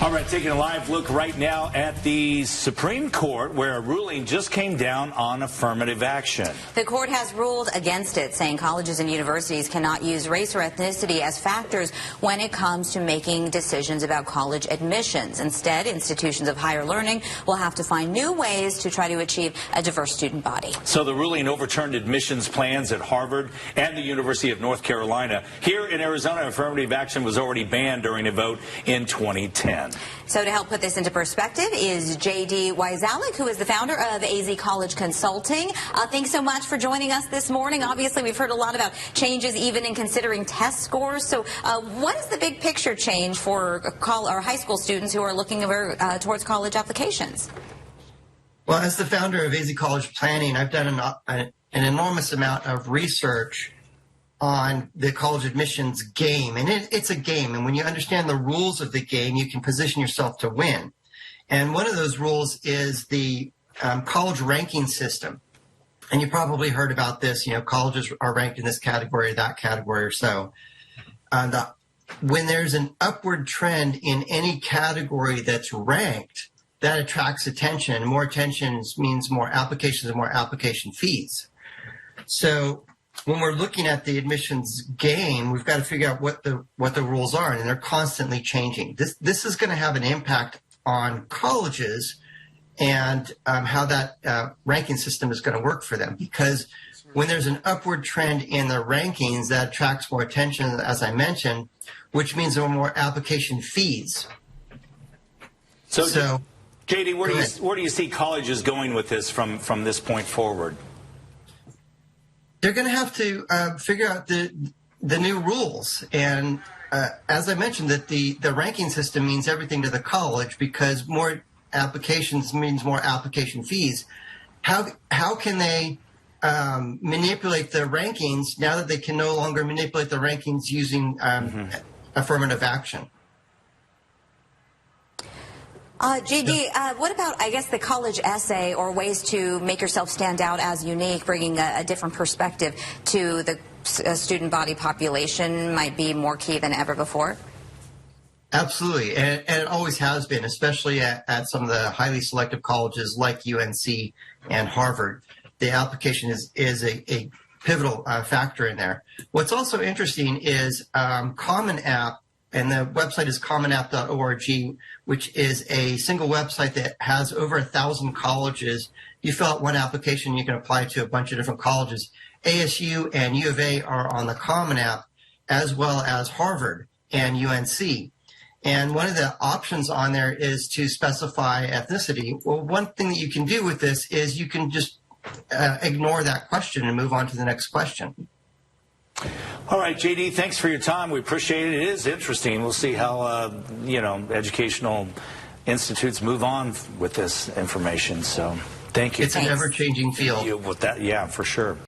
All right, taking a live look right now at the Supreme Court, where a ruling just came down on affirmative action. The court has ruled against it, saying colleges and universities cannot use race or ethnicity as factors when it comes to making decisions about college admissions. Instead, institutions of higher learning will have to find new ways to try to achieve a diverse student body. So the ruling overturned admissions plans at Harvard and the University of North Carolina. Here in Arizona, affirmative action was already banned during a vote in 2010. So to help put this into perspective is J.D. Wyzalik, who is the founder of AZ College Consulting. Thanks so much for joining us this morning. Obviously, we've heard a lot about changes even in considering test scores. So what is the big picture change for high school students who are looking towards college applications? Well, as the founder of AZ College Planning, I've done an enormous amount of research on the college admissions game. And it's a game. And when you understand the rules of the game, you can position yourself to win. And one of those rules is the college ranking system. And you probably heard about this. You know, colleges are ranked in this category or that category or so. When there's an upward trend in any category that's ranked, that attracts attention. More attention means more applications and more application fees. So when we're looking at the admissions game, we've got to figure out what the rules are, and they're constantly changing. This is going to have an impact on colleges and how that ranking system is going to work for them. Because when there's an upward trend in the rankings, that attracts more attention, as I mentioned, which means there are more application fees. So JD, where do you see colleges going with this from this point forward? They're going to have to figure out the new rules. And as I mentioned, that the ranking system means everything to the college, because more applications means more application fees. How can they manipulate the rankings now that they can no longer manipulate the rankings using affirmative action? J.D., what about, I guess, the college essay or ways to make yourself stand out as unique, bringing a different perspective to the student body population might be more key than ever before? Absolutely, and it always has been, especially at some of the highly selective colleges like UNC and Harvard. The application is a pivotal factor in there. What's also interesting is Common App, and the website is commonapp.org, which is a single website that has over 1,000 colleges. You fill out one application, you can apply to a bunch of different colleges. ASU and U of A are on the Common App, as well as Harvard and UNC. And one of the options on there is to specify ethnicity. Well, one thing that you can do with this is you can just ignore that question and move on to the next question. All right, JD, thanks for your time. We appreciate it. It is interesting. We'll see how, educational institutes move on with this information. So thank you. It's an ever-changing field. With that, yeah, for sure.